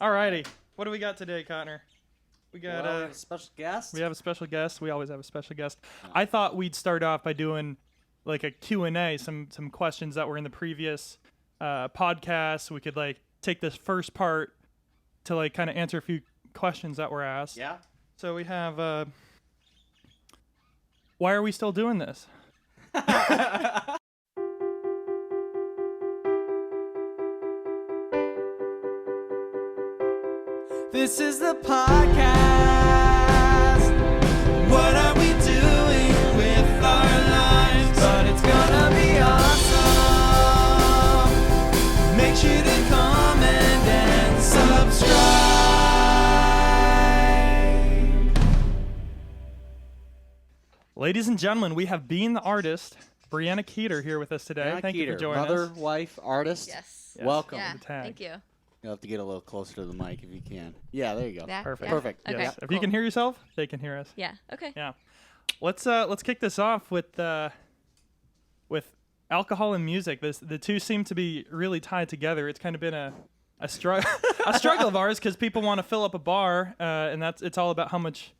Alrighty, what do we got today, Connor? We got we have a special guest. We have a special guest. We always have a special guest. I thought we'd start off by doing like a Q&A, some questions that were in the previous podcast. We could like take this first part to like kind of answer a few questions that were asked. Yeah. So we have why are we still doing this? This is the podcast. What are we doing with our lives? But it's gonna be awesome. Make sure to comment and subscribe. Ladies and gentlemen, we have Being the Artist, Breanna Keeter, here with us today. Breanna Thank Keeter, you for joining mother, us. wife, artist. Yes. Welcome. Yeah, to the tag. thank you. You'll have to get a little closer to the mic if you can. Yeah, there you go. Yeah, Perfect. yeah. Perfect. Okay. Yes. If cool. you can hear yourself, they can hear us. Yeah. Okay. Yeah. Let's kick this off with alcohol and music. The two seem to be really tied together. It's kind of been a struggle of ours because people want to fill up a bar, and it's all about how much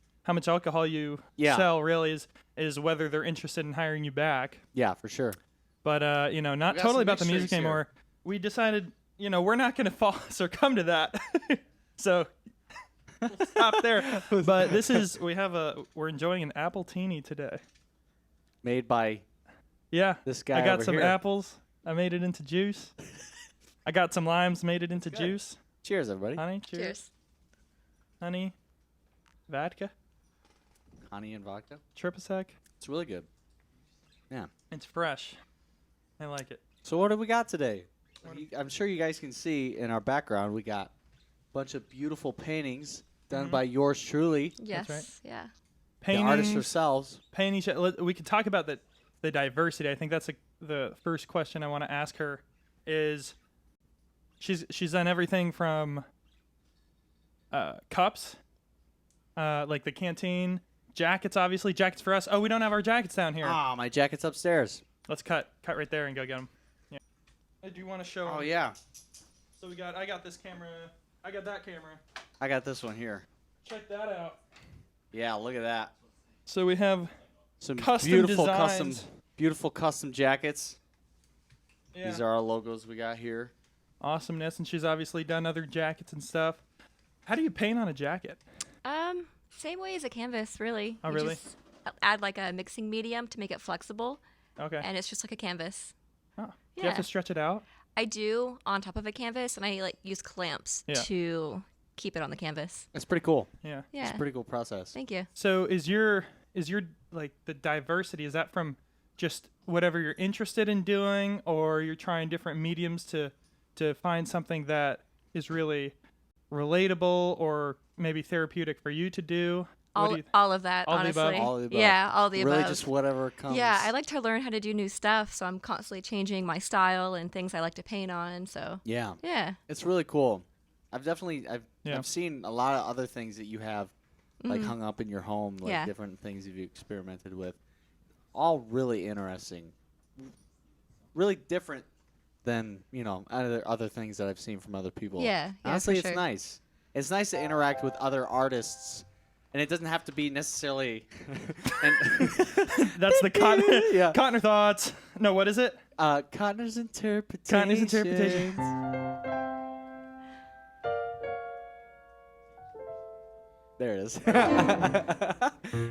alcohol you sell. Really is whether they're interested in hiring you back. Yeah, for sure. But not We got totally some about the music mixtures here. anymore. We decided we're not going to succumb to that. So we'll stop there. But we're enjoying an apple teeny today. Made by Yeah. this guy I got over some here. apples. I made it into juice. I got some limes, made it into juice. Cheers, everybody. Honey, cheers. Cheers. Honey, vodka, Honey and vodka. Tripasec. It's really good. Yeah. It's fresh. I like it. So what do we got today? I'm sure you guys can see in our background we got a bunch of beautiful paintings done by yours truly, Yes. right. Yeah. the artists Paintings, ourselves. paintings. We could talk about the diversity. I think that's the first question I want to ask her. Is she's done everything from cups, like the canteen, jackets. Obviously, jackets for us. Oh, we don't have our jackets down here. Ah, my jacket's upstairs. Let's cut right there and go get them. Yeah. Do you want to show? 'em? Oh yeah. So I got this camera. I got that camera. I got this one here. Check that out. Yeah, look at that. So we have Some Custom beautiful designs. custom jackets. yeah, These are our logos we got here. awesomeness, and she's obviously done other jackets and stuff. How do you paint on a jacket? Same way as a canvas, really. Oh, You really? Just add like a mixing medium to make it flexible, Okay. and it's just like a canvas. Oh. Do you have Yeah. to stretch it out? I do on top of a canvas, and I like use clamps Yeah. to keep it on the canvas. It's pretty cool. Yeah. Yeah. It's a pretty cool process. Thank you. So is your like the diversity, is that from just whatever you're interested in doing, or you're trying different mediums to find something that is really relatable or maybe therapeutic for you to do? What do you All of that, all the above? honestly. All of the above. Yeah, all the really above. just whatever comes. Yeah, I like to learn how to do new stuff, so I'm constantly changing my style and things I like to paint on. So Yeah. yeah. It's really cool. I've Yeah. I've seen a lot of other things that you have like Mhm. hung up in your home, like Yeah. different things that you experimented with. All really interesting. Really different than, other things that I've seen from other people. Yeah, Honestly, for it's sure. nice. It's nice to interact with other artists, and it doesn't have to be necessarily That's the Cotton Yeah. Cotton thoughts. No, what is it? Cotner's interpretation. Cotton's interpretation. There it is.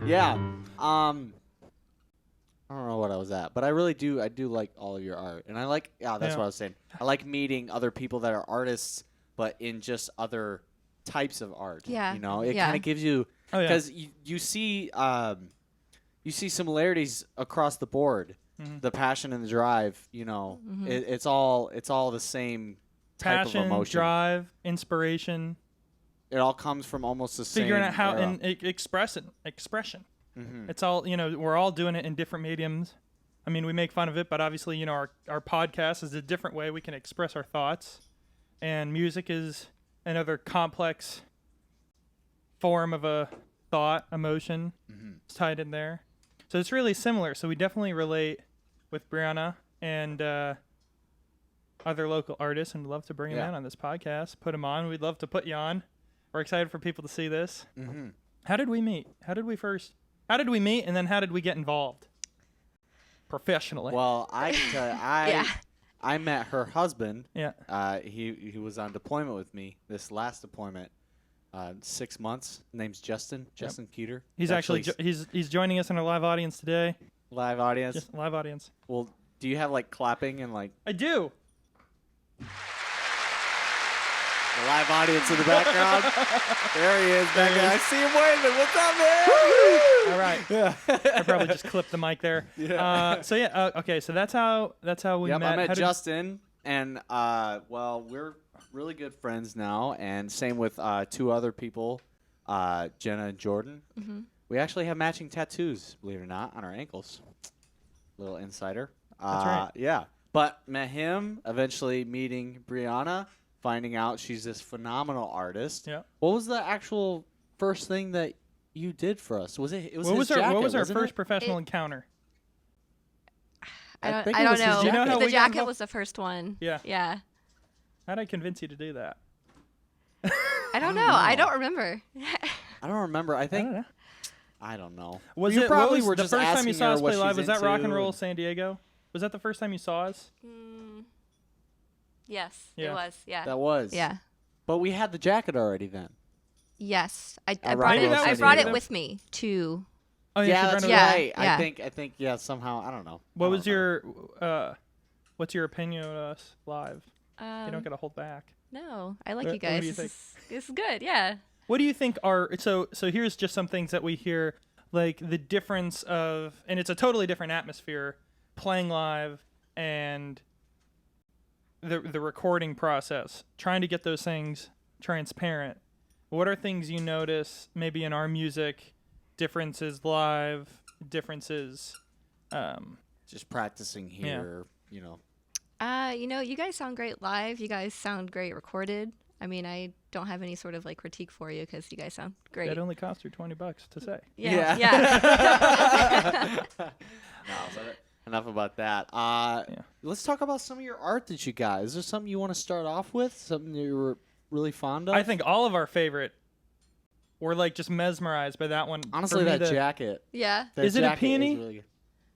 Yeah. I don't know what I was at, but I do like all of your art. And that's Yeah. what I was saying. I like meeting other people that are artists, but in just other types of art. Yeah. It Yeah. kind of gives you, Oh yeah. because you see similarities across the board. Mhm. The passion and the drive, it's all the same type Passion, of emotion. drive, inspiration, It all comes from almost the same. figuring out how era. and expression. Mhm. It's all, we're all doing it in different mediums. I mean, we make fun of it, but obviously, our podcast is a different way we can express our thoughts. And music is another complex form of a thought, emotion. It's tied in there. So it's really similar. So we definitely relate with Breanna. And other local artists and would love to bring them in on this podcast, put them on. We'd love to put you on. We're excited for people to see this. Mm-hmm. How did we meet? How did we meet, and then how did we get involved professionally? Well, I can tell you, I met her husband. Yeah. He was on deployment with me this last deployment. 6 months. Name's Justin. Justin Keeter. He's actually he's joining us in our live audience today. Live audience. Just live audience. Well, do you have like clapping and like I do. the live audience in the background? There he is back there. I see him waving. What's up, man? All right. Yeah. I probably just clipped the mic there. Yeah. Okay. So that's how we met. I met How did- Justin, and well, we're really good friends now, and same with 2 other people, Jenna and Jordan. Mm-hmm. We actually have matching tattoos, believe it or not, on our ankles. Little insider. That's right. Yeah. But met him, eventually meeting Breanna, finding out she's this phenomenal artist. Yeah. What was the actual first thing that you did for us? Was it? It was What his was our jacket, What was our wasn't first it? professional encounter? I think I it don't was his know. jacket. You know how The we got jacket involved? was the first one. Yeah. Yeah. How did I convince you to do that? I don't know. know. I don't remember. I don't remember. I I think don't know. I don't know. Was You it probably what was were the just first time you asking saw her us what play live? she's Was that Rock and into Roll and- San Diego? Was that the first time you saw us? Yes, Yeah. it was. Yeah. That was. Yeah. But we had the jacket already then. Yes. I Rock brought and it. Roll I San brought Diego. it with me to. Oh Yeah, she that's brought it over. right. Yeah. I think yeah, somehow, I don't know. What I was don't know. what's your opinion of us live? You don't Um, gotta hold back. no, I like What- you what do guys. you think? This is good. Yeah. What do you think are so here's just some things that we hear, like the difference of, and it's a totally different atmosphere playing live and the recording process, trying to get those things transparent. What are things you notice maybe in our music, differences live, differences Just practicing here, you know. You guys sound great live. You guys sound great recorded. I mean, I don't have any sort of like critique for you because you guys sound great. that only cost her $20 to say. Yeah. No, but enough about that. Let's talk about some of your art that you got. Is there something you want to start off with? Something you were really fond of? I think all of our favorite were like just mesmerized by that one. honestly, For me, that jacket. Yeah. That Is it a jacket peony? really good.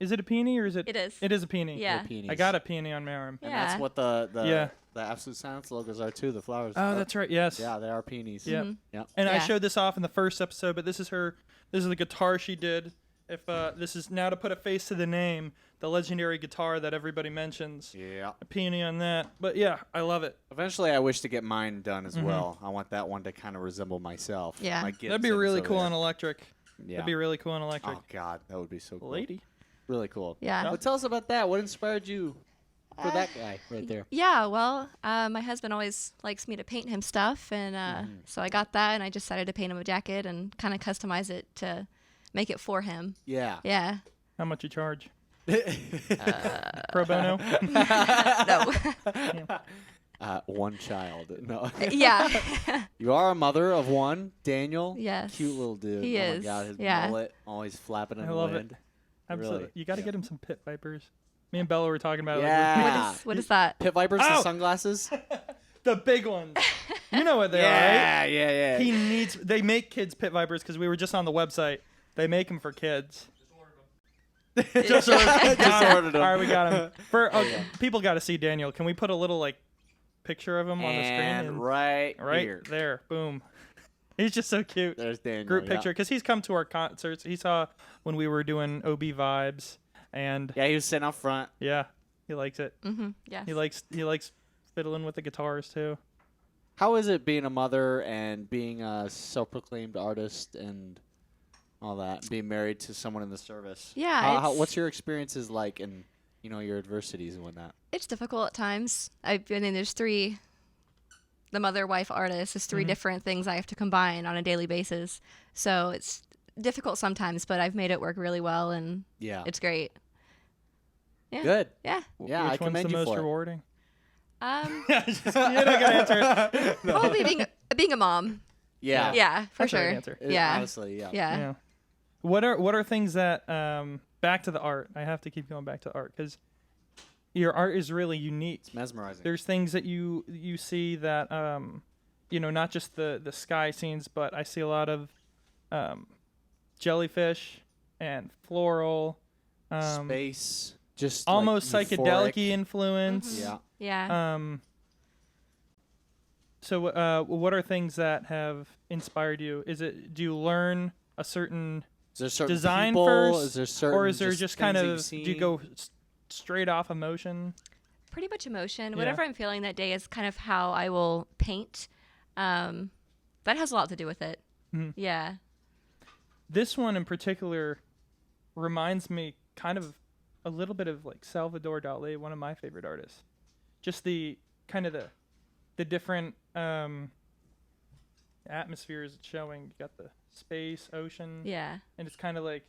Is it a peony or is it? It is. It is a peony. Yeah. They're peonies. I got a peony on my arm. And Yeah. that's what the Yeah. Absolute Silence logos are too. The flowers. Oh, that's right. Yes. Yeah, they are peonies. Yep. Mhm. Yep. And I Yeah. showed this off in the first episode, but this is the guitar she did. If this is now to put a face to the name, the legendary guitar that everybody mentions. Yeah. A peony on that. But yeah, I love it. Eventually, I wish to get mine done as Mhm. well. I want that one to kind of resemble myself. Yeah. My That'd be Gibson's really over cool there. on electric. Yeah. That'd be really cool on electric. Oh God, that would be so cool. Lady. Really cool. Yeah. Well, tell us about that. What inspired you for that guy right there? Yeah, well, my husband always likes me to paint him stuff, and Mm-hmm. so I got that, and I just decided to paint him a jacket and kind of customize it to make it for him. Yeah. Yeah. How much you charge? Uh, Pro bono? No. One child. No. Yeah. You are a mother of one, Daniel. Yes. Cute little dude. He oh is. my God, his Yeah. mullet always flapping in I the love wind. it. Absolutely. Really. You got to Yeah. get him some pit vipers. Me and Bella were talking about it. Yeah. What is that? Pit vipers Ow! and sunglasses. The big ones. You know what they are, right? yeah. They make kids pit vipers because we were just on the website. They make them for kids. Just ordered All right, them. we got him. People got to see Daniel. Can we put a little like picture of him on the screen? And right right here. there, boom. He's just so cute. There's Daniel. Group yeah. picture because he's come to our concerts. He saw when we were doing OB vibes, and Yeah, he was sitting up front. yeah, he likes it. Mm-hmm. Yes. He likes fiddling with the guitars too. How is it being a mother and being a self-proclaimed artist and all that, and being married to someone in the service? Yeah, it's- What's your experiences like in your adversities and whatnot? It's difficult at times. There's three. The mother, wife, artist is 3 Mhm. different things I have to combine on a daily basis. So it's difficult sometimes, but I've made it work really well, and Yeah. it's great. Yeah. Good. Yeah. Yeah, Which I one's commend the you most for it. rewarding? Um, You're not gonna answer it. probably being a mom. Yeah. Yeah, for That's the right sure. answer. Yeah. Honestly, yeah. Yeah. Yeah. What are things that back to the art? I have to keep going back to art because your art is really unique. It's mesmerizing. There's things that you see that not just the sky scenes, but I see a lot of jellyfish and floral, space, just almost like psychedelic euphoric. influence. Yeah. Yeah. So what are things that have inspired you? Do you learn a certain Is there certain design people? first, Is there certain or is there just kind things that of you've do you seen? go straight off emotion? Pretty much emotion. Yeah. Whatever I'm feeling that day is kind of how I will paint. That has a lot to do with it. Mhm. Yeah. This one in particular reminds me kind of a little bit of like Salvador Dali, one of my favorite artists. Just the kind of the different atmospheres it's showing. You got the space, ocean, Yeah. and it's kind of like,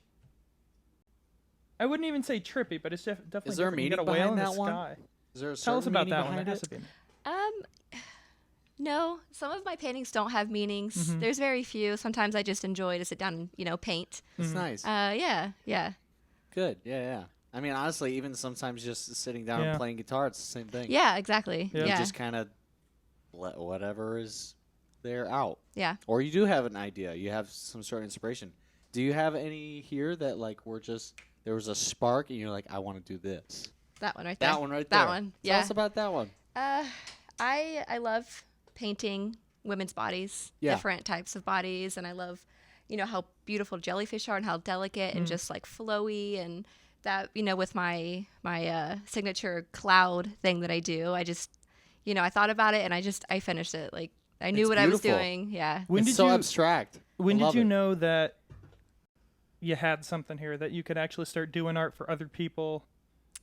I wouldn't even say trippy, but it's definitely Is there a different. You got a meaning whale in behind the that one? sky. Is there a Tell us certain about meaning that one. It behind has it? to be. No, some of my paintings don't have meanings. Mhm. There's very few. Sometimes I just enjoy to sit down and, paint. It's Mhm. nice. Yeah. Good. Yeah. I mean, honestly, even sometimes just sitting down Yeah. and playing guitar, it's the same thing. Yeah, exactly. Yeah. You Yeah. just kind of let whatever is there out. Yeah. Or you do have an idea. You have some sort of inspiration. Do you have any here that like were just there was a spark and you're like, I want to do this? That one right there. That one right there. That one. Tell Yeah. us about that one. I love painting women's bodies, Yeah. different types of bodies, and I love, how beautiful jellyfish are and how delicate and just like flowy, and that with my signature cloud thing that I do, I just I thought about it and I finished it. Like I knew It's what I was beautiful. doing. Yeah. When It's did so you abstract. When I did love you it. know that you had something here that you could actually start doing art for other people,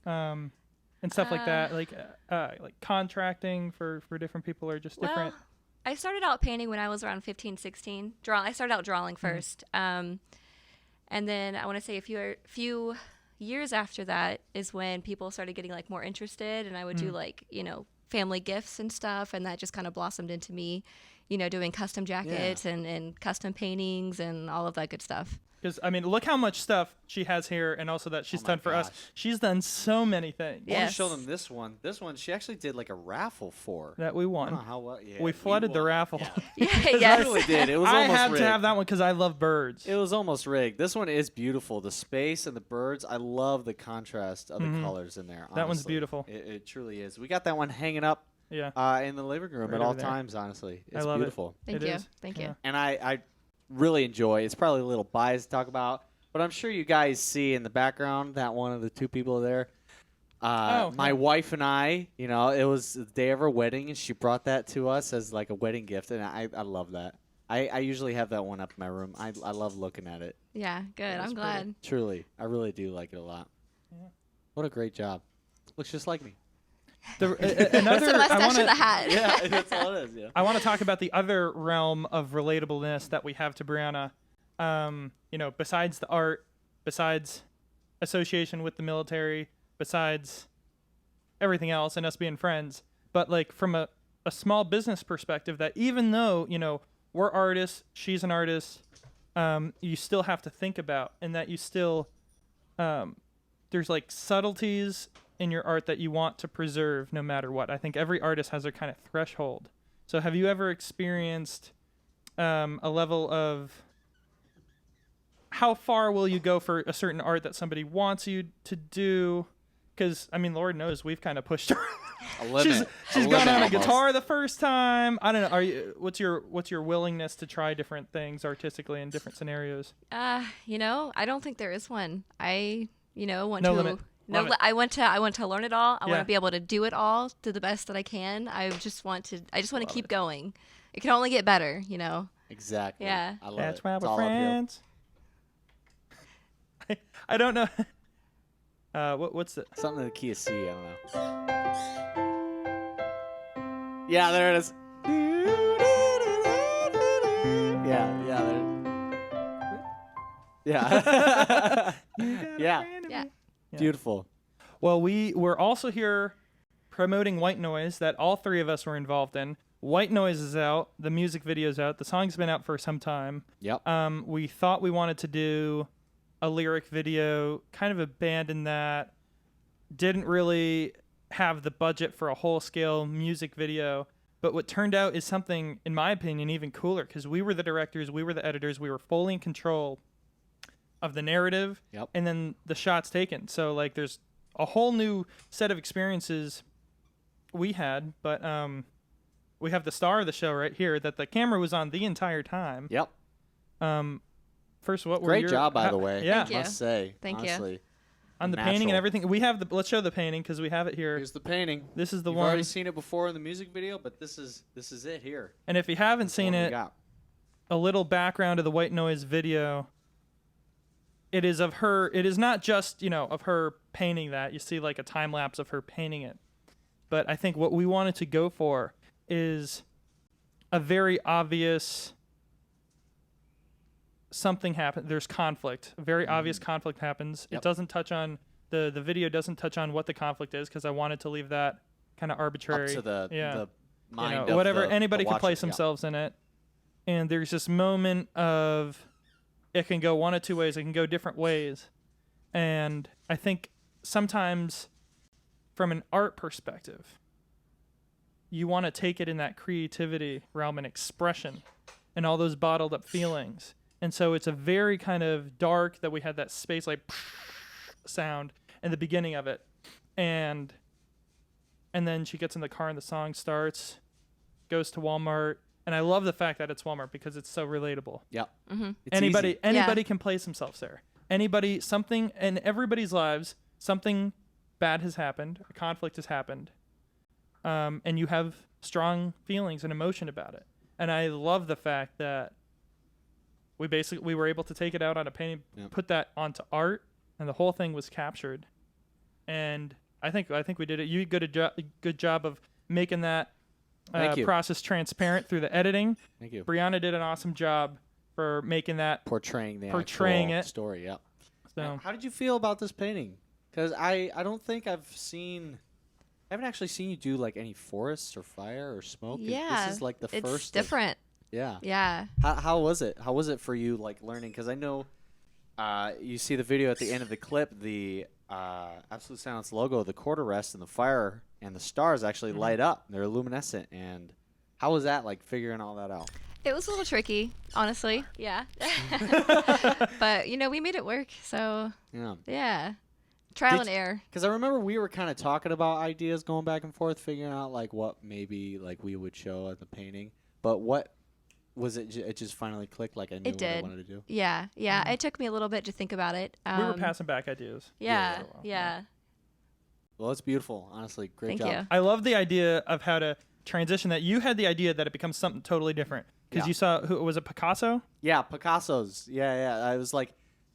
and stuff like that, like contracting for different people or just different? Well, I started out painting when I was around 15, 16. I started out drawing first. And then I want to say a few years after that is when people started getting like more interested, and I would do like, family gifts and stuff, and that just kind of blossomed into me, doing custom jackets and custom paintings and all of that good stuff. Because I mean, look how much stuff she has here, and also that she's Oh my done for us. gosh. She's done so many things I want Yes. to show them this one. This one, she actually did like a raffle for. that we I don't know won. how well. Yeah, We flooded the won. raffle. Yeah, I yes. really did. It was I almost had rigged. to have that one because I love birds. It was almost rigged. This one is beautiful. The space and the birds. I love the contrast of the colors in there. That one's honestly. beautiful. It truly is. We got that one hanging up Yeah, in the living room Right at all over there. times. Honestly, I it's love it. beautiful. Thank It you. is. Thank Yeah. you. And I really enjoy. It's probably a little biased to talk about, but I'm sure you guys see in the background that one of the two people there. My yeah. wife and I, it was the day of her wedding, and she brought that to us as like a wedding gift, and I love that. I usually have that one up in my room. I love looking at it. Yeah, good. That's I'm pretty. glad. Truly, I really do like it a lot. Yeah. What a great job. Looks just like me. Another, It's the mustache I want or the hat. Yeah, that's all it is. Yeah. I want to talk about the other realm of relatableness that we have to Breanna. Besides the art, besides association with the military, besides everything else and us being friends, but like from a small business perspective, that even though, we're artists, she's an artist, you still have to think about, and that you still, there's like subtleties in your art that you want to preserve no matter what. I think every artist has their kind of threshold. So have you ever experienced a level of how far will you go for a certain art that somebody wants you to do? Because, I mean, Lord knows we've kind of pushed her. A limit. She's a gone limit on a almost. guitar the first time. I don't know. What's your willingness to try different things artistically in different scenarios? I don't think there is one. I, want No to. limit. Love it. I want to learn it all. I want Yeah. to be able to do it all to the best that I can. I just want to keep going. It can only get better, Exactly. Yeah. I love That's it. why It's we're all uphill. friends. I don't know. What's it? Something in the key of C. I don't know. Yeah, there it is. Yeah. Yeah. Yeah. Beautiful. Well, we're also here promoting White Noise that all three of us were involved in. White Noise is out. The music video's out. The song's been out for some time. Yep. We thought we wanted to do a lyric video, kind of abandoned that. Didn't really have the budget for a whole scale music video. But what turned out is something, in my opinion, even cooler, because we were the directors, we were the editors, we were fully in control of the narrative and then the shots taken. So like there's a whole new set of experiences we had, but we have the star of the show right here that the camera was on the entire time. Yep. First, what were Great your... job, by the way. Yeah. Thank you. Must say. Thank you. honestly. On the painting and everything. We have the... Let's show the painting because we have it here. Here's the painting. This is the You've one. already seen it before in the music video, but this is it here. And if you haven't This seen one we it, got. a little background of the White Noise video. It is of her. It is not just, of her painting that. You see like a time lapse of her painting it. But I think what we wanted to go for is a very obvious something happened. There's conflict. A very obvious conflict happens. Yep. It doesn't touch on the video doesn't touch on what the conflict is because I wanted to leave that kind of arbitrary. Up to the mind You know, whatever. of the Anybody can watcher. place themselves in it. And there's this moment of it can go one of two ways. It can go different ways. And I think sometimes from an art perspective, you want to take it in that creativity realm and expression and all those bottled up feelings. And so it's a very kind of dark that we had that space like sound in the beginning of it. And then she gets in the car and the song starts, goes to Walmart. And I love the fact that it's Walmart because it's so relatable. Yep. Mm-hmm. It's Anybody easy. can place themselves there. Anybody, something in everybody's lives, something bad has happened, a conflict has happened, and you have strong feelings and emotion about it. And I love the fact that we were able to take it out on a painting, put that onto art, and the whole thing was captured. And I think we did it. You did a good job of making that process transparent through the editing. Thank you. Breanna did an awesome job for making that Portraying the portraying actual it. story. Yep. So How did you feel about this painting? Because I don't think I haven't actually seen you do like any forests or fire or smoke. Yeah. This is like the It's first. different. Yeah. Yeah. How was it? How was it for you, like learning? Because I know you see the video at the end of the clip, the Absolute Silence logo, the quarter rest, and the fire and the stars actually light up. They're luminescent. And how was that, like figuring all that out? It was a little tricky, honestly. Yeah. But, we made it work. So, Yeah. yeah. Trial and error. Because I remember we were kind of talking about ideas, going back and forth, figuring out like what maybe like we would show at the painting. But what was it? It just finally clicked. Like I knew It what I did. wanted to do. Yeah. Yeah. It took me a little bit to think about it. we were passing back ideas. Yeah. for a while. Yeah. Well, it's beautiful. Honestly, great Thank job. you. I love the idea of how to transition that. You had the idea that it becomes something totally different because Yeah. you saw who was it, Picasso? Yeah, Picasso's. Yeah. It was like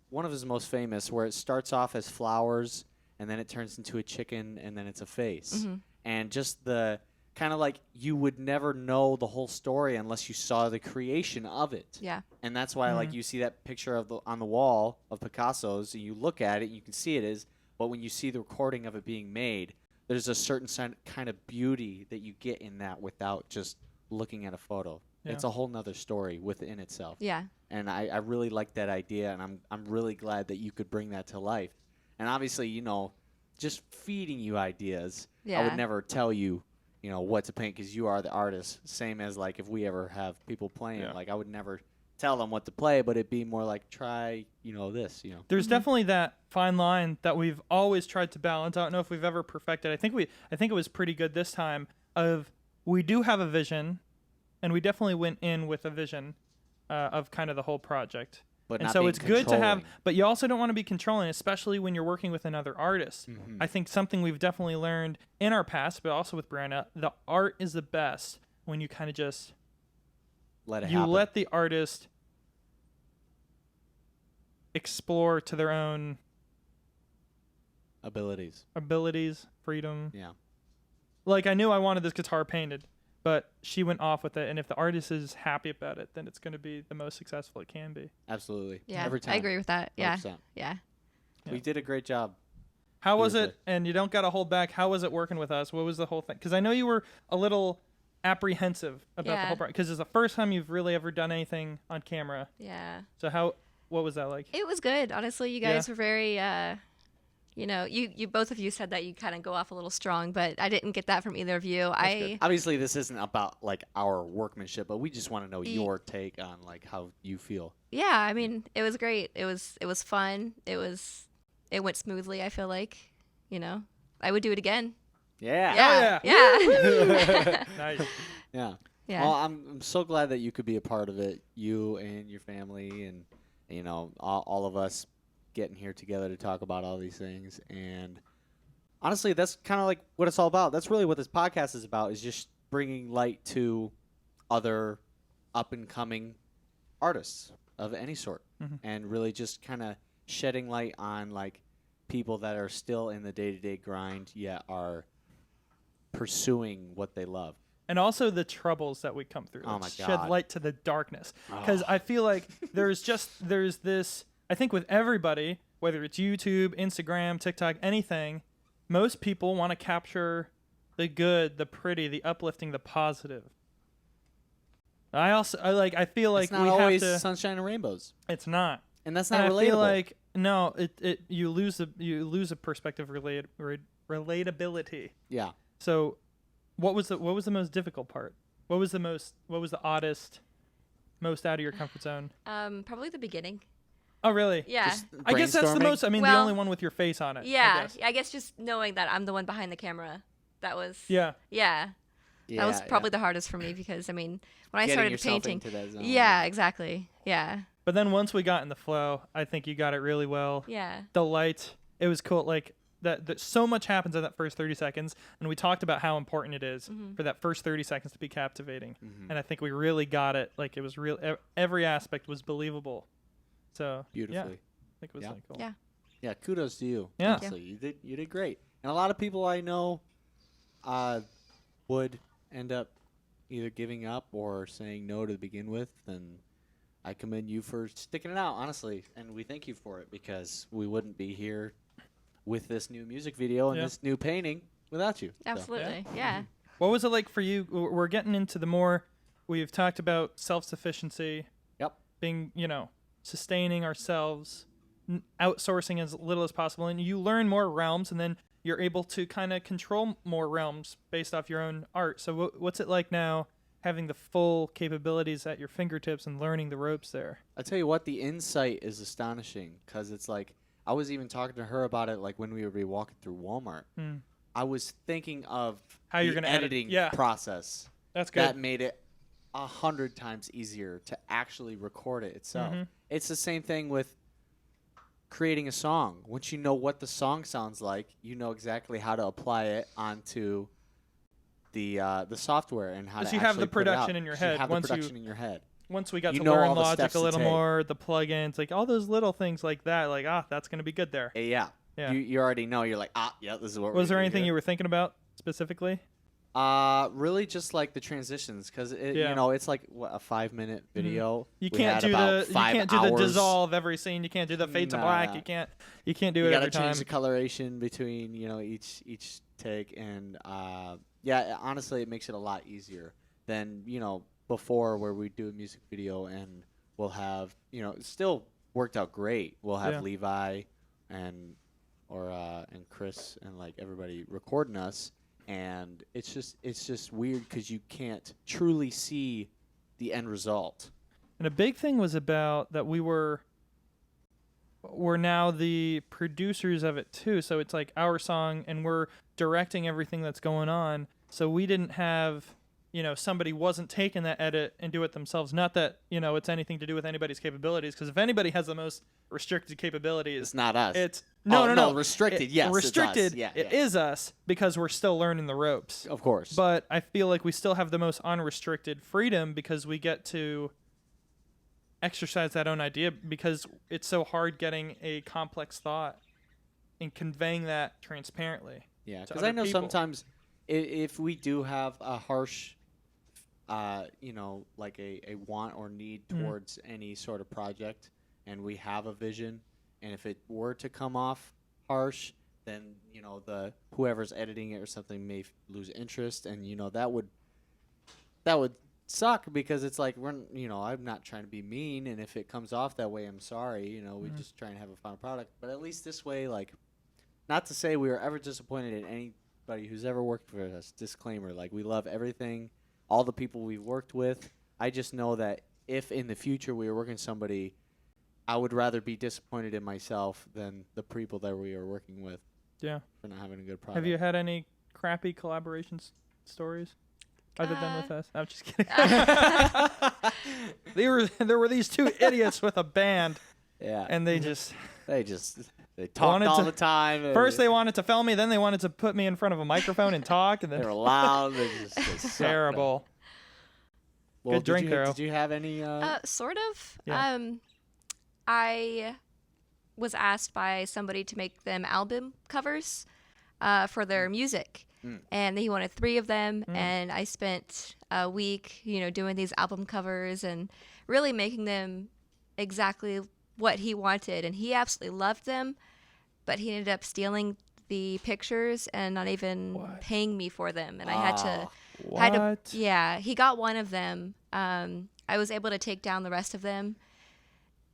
one of his most famous, where it starts off as flowers, and then it turns into a chicken, and then it's a face. Mm-hmm. And just the kind of like you would never know the whole story unless you saw the creation of it. Yeah. And that's why like you see that picture of on the wall of Picasso's, and you look at it, and you can see it is. But when you see the recording of it being made, there's a certain kind of beauty that you get in that without just looking at a photo. Yeah. It's a whole nother story within itself. Yeah. And I really like that idea, and I'm really glad that you could bring that to life. And obviously, just feeding you ideas. I Yeah. would never tell you, what to paint because you are the artist. Same as like if we ever have people playing, like I would never tell them what to play, but it'd be more like try, this. There's definitely that fine line that we've always tried to balance. I don't know if we've ever perfected. I think it was pretty good this time. Of we do have a vision, and we definitely went in with a vision of kind of the whole project. But And not so being it's good to have, controlling. but you also don't want to be controlling, especially when you're working with another artist. Mm-hmm. I think something we've definitely learned in our past, but also with Breanna, the art is the best when you kind of just Let it you happen. let the artist explore to their own abilities. abilities, freedom. Yeah. Like I knew I wanted this guitar painted, but she went off with it, and if the artist is happy about it, then it's going to be the most successful it can be. Absolutely. Yeah. Every time. I agree with that. Yeah. 100%. Yeah. We did a great job. How was Beautifully. it? And you don't got to hold back. How was it working with us? What was the whole thing? Because I know you were a little apprehensive about the Yeah. whole project because it's the first time you've really ever done anything on camera. Yeah. So what was that like? It was good. Honestly, you guys were very you both of you said that you kind of go off a little strong, but I didn't get that from either of you. Obviously, this isn't about like our workmanship, but we just want to know your take on like how you feel. Yeah, I mean, it was great. It was fun. It went smoothly. I feel like, I would do it again. Yeah. Yeah. Nice. Yeah. Yeah. Well, I'm so glad that you could be a part of it, you and your family, and all of us getting here together to talk about all these things. And honestly, that's kind of like what it's all about. That's really what this podcast is about, is just bringing light to other up and coming artists of any sort, and really just kind of shedding light on like people that are still in the day-to-day grind yet are pursuing what they love. And also the troubles that we come through. Oh my Let's shed God. light to the darkness. Because I feel like there's this, I think with everybody, whether it's YouTube, Instagram, TikTok, anything, most people want to capture the good, the pretty, the uplifting, the positive. I feel like It's not we always have to. sunshine and rainbows, It's not. and that's not And relatable. I feel like no, you lose a perspective relatability. Yeah. So, what was the most difficult part? What was the oddest, most out of your comfort zone? Probably the beginning. Oh, really? Yeah. Just I guess that's the brainstorming? most. I mean, the Well, only one with your face on it. Yeah. I guess. Just knowing that I'm the one behind the camera. That was. Yeah. Yeah. Yeah, That was probably the hardest for me because, I mean, when I Getting started yourself painting. into that zone. Yeah, exactly. Yeah. But then once we got in the flow, I think you got it really well. Yeah. The light, it was cool. Like that so much happens in that first 30 seconds, and we talked about how important it is for that first 30 seconds to be captivating. And I think we really got it. Like it was real. Every aspect was believable. So Beautifully. Yeah, I think it was Yeah. really cool. Yeah. Yeah, kudos to you. Yeah. Honestly, you did great. And a lot of people I know would end up either giving up or saying no to begin with, and I commend you for sticking it out, honestly, and we thank you for it because we wouldn't be here with this new music video and Yeah. this new painting without you. So. Absolutely. Yeah. What was it like for you? We're getting into the more. We've talked about self-sufficiency, Yep. being sustaining ourselves, outsourcing as little as possible, and you learn more realms, and then you're able to kind of control more realms based off your own art. So what's it like now having the full capabilities at your fingertips and learning the ropes there? I tell you what, the insight is astonishing because it's like I was even talking to her about it like when we would be walking through Walmart. I was thinking of How the you're gonna edit. editing Yeah. process. That's good. That made it 100 times easier to actually record it itself. It's the same thing with creating a song. Once you know what the song sounds like, you know exactly how to apply it onto the software and how to Because you have actually the put it out. production in your 'Cause you head. have the production in your head. Once we got You to know learn all the Logic steps a to little take. more, the plugins, like all those little things like that, like that's gonna be good there. Yeah. Yeah. You already know. You're like, yeah, this is what we're Was there gonna do anything here. you were thinking about specifically? Really just like the transitions, because Yeah. it's like what, a 5-minute video. You We can't had do about you 5 can't do the hours. dissolve every scene. You can't do the fade to black. Nah. You can't do You it gotta every time. change the coloration between each take, and yeah, honestly, it makes it a lot easier than before where we do a music video and we'll have it still worked out great. We'll have Yeah. Levi and Chris and like everybody recording us. And it's just weird because you can't truly see the end result. And a big thing was about that we're now the producers of it too. So it's like our song, and we're directing everything that's going on. So we didn't have somebody wasn't taking that edit and do it themselves. Not that it's anything to do with anybody's capabilities, because if anybody has the most restricted capabilities, It's not us. it's no restricted. Yes, restricted. It's us. Yeah, It yeah. is us because we're still learning the ropes. Of course. But I feel like we still have the most unrestricted freedom because we get to exercise that own idea, because it's so hard getting a complex thought and conveying that transparently. Yeah, to because I other know people. sometimes if we do have a harsh, like a want or need towards any sort of project, and we have a vision, and if it were to come off harsh, then the whoever's editing it or something may lose interest, and that would suck, because it's like I'm not trying to be mean, and if it comes off that way, I'm sorry. We're just trying to have a final product, but at least this way, like not to say we were ever disappointed in anybody who's ever worked for us. Disclaimer, like we love everything, all the people we've worked with. I just know that if in the future we were working with somebody, I would rather be disappointed in myself than the people that we were working with Yeah. for not having a good product. Have you had any crappy collaboration stories other than with us? I'm just kidding. There were these two idiots with a band, Yeah. and they talked wanted all to- the time. and first they wanted to film me, then they wanted to put me in front of a microphone and talk, and they then were loud. They sucked. terrible. Well, Good drink, did you, though. Did you have any? Sort of. Yeah. I was asked by somebody to make them album covers for their music. And he wanted 3 of them, and I spent a week, doing these album covers and really making them exactly what he wanted. And he absolutely loved them, but he ended up stealing the pictures and not even paying me for them. And I had to, What? yeah, he got one of them. I was able to take down the rest of them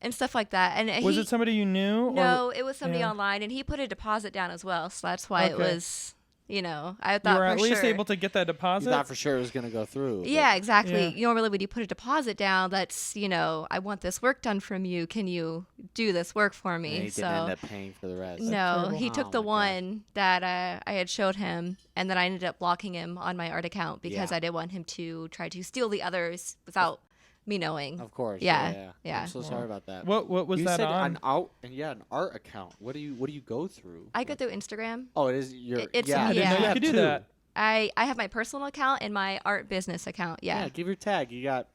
and stuff like that. And Was it somebody you knew? No, it was somebody yeah. online, and he put a deposit down as well. So that's why it Okay. was, I thought You were for at least sure. able to get that You deposit? thought for sure it was going to go through. but- Yeah, exactly. Yeah. Normally when you put a deposit down, that's, I want this work done from you. Can you do this work for And me? he didn't end up paying for the rest. No, terrible. he Oh took the my gosh. one that I had showed him, and then I ended up blocking him on my art account because Yeah. I didn't want him to try to steal the others without me knowing. Of course. Yeah, yeah. I'm so sorry about that. What was you that said on? an art account. What do you go through? I go through Instagram. Oh, it is your. It's- yeah, I didn't know yeah. you have could do two. that. I have my personal account and my art business account. Yeah. Yeah. Give your tag. You got.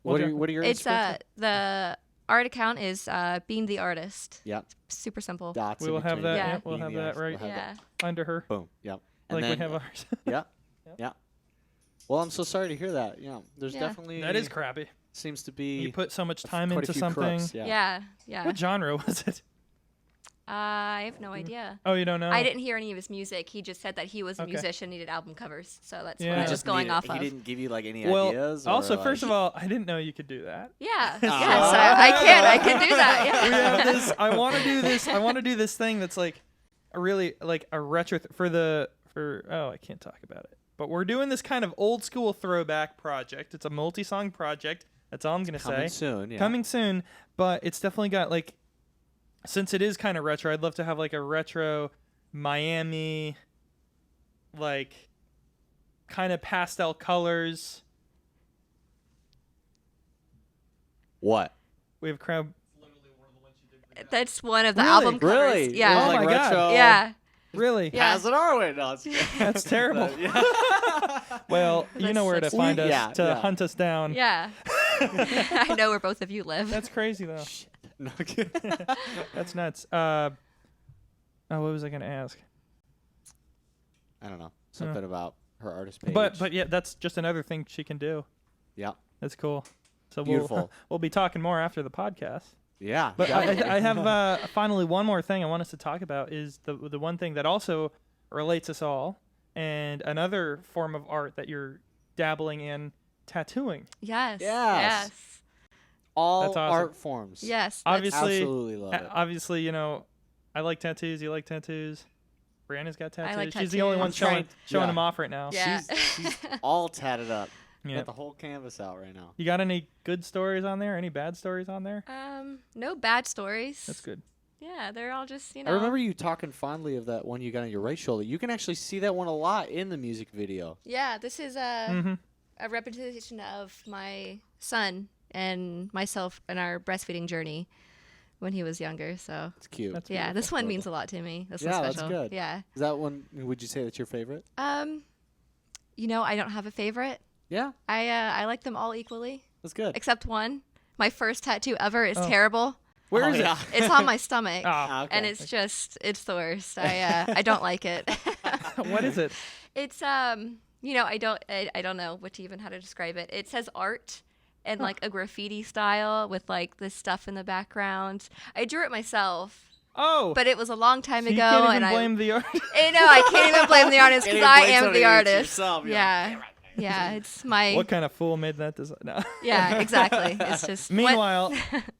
We'll What do- are your? It's Instagram? the art account is Being the Artist. Yep. Super simple. Dots. We in will have between. that. Yeah. Yep, we'll have that right Yeah. under her, Boom. Yep. And like then, we have ours. Yeah. Yeah. Well, I'm so sorry to hear that. Yeah. There's Yeah. definitely. That is crappy. Seems to be. You put so much time quite a into few something. crooks, yeah. Yeah. Yeah. What genre was it? I have no idea. Oh, you don't know? I didn't hear any of his music. He just said that he was a Okay. musician, needed album covers. So that's Yeah. what He I'm just going off He of. didn't give you like any Well, ideas. Or, also, like, first of all, I didn't know you could do that. Yeah. Ah. Yes, I can do that. We Yeah. have this. I want to do this. I want to do this thing that's like a really like a retro Oh, I can't talk about it. But we're doing this kind of old school throwback project. It's a multi-song project. That's all I'm gonna coming say. soon. Yeah. Coming soon, but it's definitely got like, since it is kind of retro, I'd love to have like a retro Miami, like kind of pastel colors. What? We have crowd. That's one of the Really? album covers. Really? Yeah. Oh like my God. retro. Yeah. Really? Yeah. Pass it our way. No, it's That's terrible. yeah. Well, you That's know where to so find sweet. us Yeah, to yeah. hunt us down. Yeah. I know where both of you live. That's crazy though. No, That's nuts. Oh, what was I gonna ask? I don't know. Something about her artist page. But yeah, that's just another thing she can do. yeah. That's cool. So Beautiful. we'll be talking more after the podcast. Yeah. But yeah. I have finally one more thing I want us to talk about is the one thing that also relates us all, and another form of art that you're dabbling in, tattooing. Yes. Yes. Yes. all That's awesome. art forms. Yes. Obviously, Absolutely love it. obviously, I like tattoos. You like tattoos. Brianna's got tattoos. I like She's the only one tattoos. showing I'm showing yeah. them off right now. Yeah. She's all tatted up. Yeah. Got the whole canvas out right now. You got any good stories on there? Any bad stories on there? No bad stories. That's good. Yeah, they're all just, I remember you talking fondly of that one you got on your right shoulder. You can actually see that one a lot in the music video. Yeah, this is Mm-hmm. a representation of my son and myself and our breastfeeding journey when he was younger. So It's cute. That's yeah, this one Adorable. means a lot to me. This Yeah, one's that's special. good. Yeah. Is that one? Would you say that's your favorite? I don't have a favorite. Yeah, I like them all equally, that's good. except one. My first tattoo ever is Oh. terrible. Where Oh, is yeah. It's on my stomach. Ah, Okay. And it's the worst. I don't like it. what is it? It's I don't know how to describe it. It says art and like a graffiti style with like this stuff in the background. I drew it myself, Oh, but it was a long time so ago, you can't even and blame the art. I can't even blame the artist because I am the artist. Yeah. Yeah, it's my What kind of fool made that design? No. yeah, exactly. It's just Meanwhile,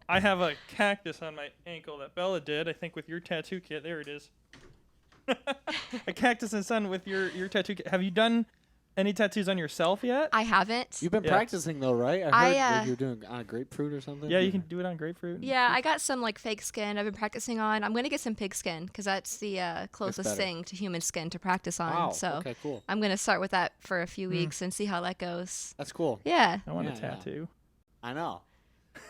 I have a cactus on my ankle that Bella did. I think with your tattoo kit. There it is. A cactus in the sun with your tattoo. Have you done any tattoos on yourself yet? I haven't. You've been Yeah. practicing though, right? I, heard uh, like you're doing on a grapefruit or something. Yeah, you can do it on grapefruit. Yeah, I got some like fake skin I've been practicing on. I'm gonna get some pig skin because that's the closest better. thing to human skin to practice on. Wow. So Okay, cool. I'm gonna start with that for a few weeks and see how that goes. That's cool. Yeah. I want a Yeah, yeah. tattoo. I know.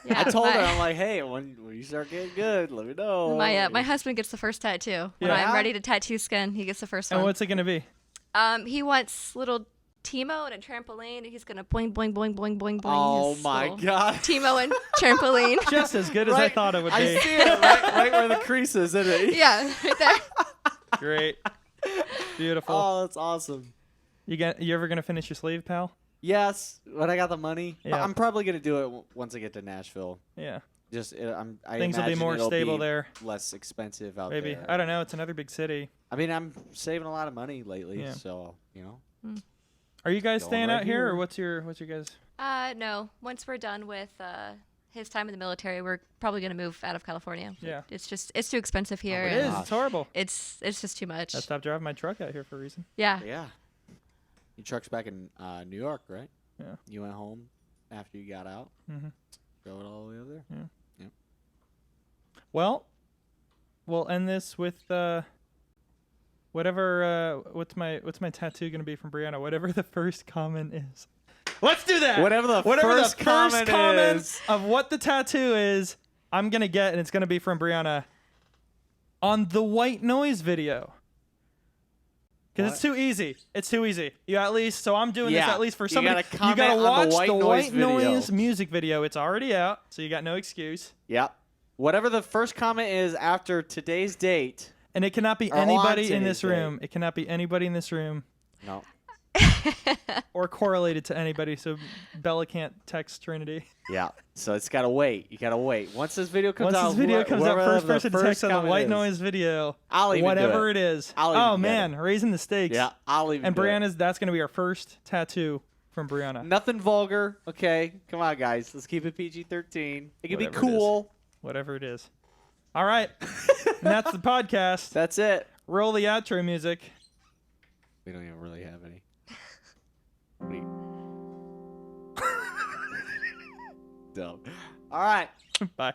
Yeah. I told her, my, I'm like, hey, when you start getting good, let me know. my husband gets the first tattoo. When Yeah. I'm ready to tattoo skin, he gets the first And one. what's it gonna be? He wants little Timo and a trampoline, and he's gonna boing boing boing boing boing boing. Oh his my little God. Timo and trampoline. Just as good as I thought it would I be. see it right where the crease is, isn't it? Yeah, right there. Great. Beautiful. Oh, that's awesome. You ever gonna finish your sleeve, pal? Yes, when I got the money, Yeah. I'm probably gonna do it once I get to Nashville. Yeah. Just I Things will be imagine more it'll stable be there. less expensive out Maybe. there. I don't know. It's another big city. I mean, I'm saving a lot of money lately, Yeah. so you know. Are you guys Going staying right out here, or here. what's your guys? No. Once we're done with his time in the military, we're probably gonna move out of California. Yeah. It's too expensive here. It and is. It's horrible. It's just too much. I stopped driving my truck out here for a reason. Yeah. Yeah. Your truck's back in New York, right? Yeah. You went home after you got out. Mhm. Drove it all the way over there. Well, we'll end this with whatever. What's my tattoo gonna be from Breanna? Whatever the first comment is. Let's do that. Whatever the first comment is. of what the tattoo is, I'm gonna get, and it's gonna be from Breanna on the white noise video. Because it's too easy. It's too easy. You at least. So I'm doing this Yeah, at least for you somebody. gotta comment gotta on the watch white the noise white video. noise music video. It's already out, so you got no excuse. Yep. Whatever the first comment is after today's date. And it cannot be Or on anybody in this today's room. It cannot be anybody in this room No. or correlated to anybody. So Bella can't text Trinity. Yeah. So it's gotta wait. You gotta wait. Once this video comes Once out, this video comes out, whoever first the person to first text on the comment white is, noise video. I'll even do whatever it. it is. I'll even Oh get man, raising the stakes. Yeah, I'll even. And do it. Brianna's, that's gonna be our first tattoo from Breanna. Nothing vulgar. Okay, come on, guys. Let's keep it PG-13. It can be Whatever it is. cool. Whatever it is. All right. And that's the podcast. That's it. Roll the outro music. We don't even really have any. We... Dumb. All right. Bye.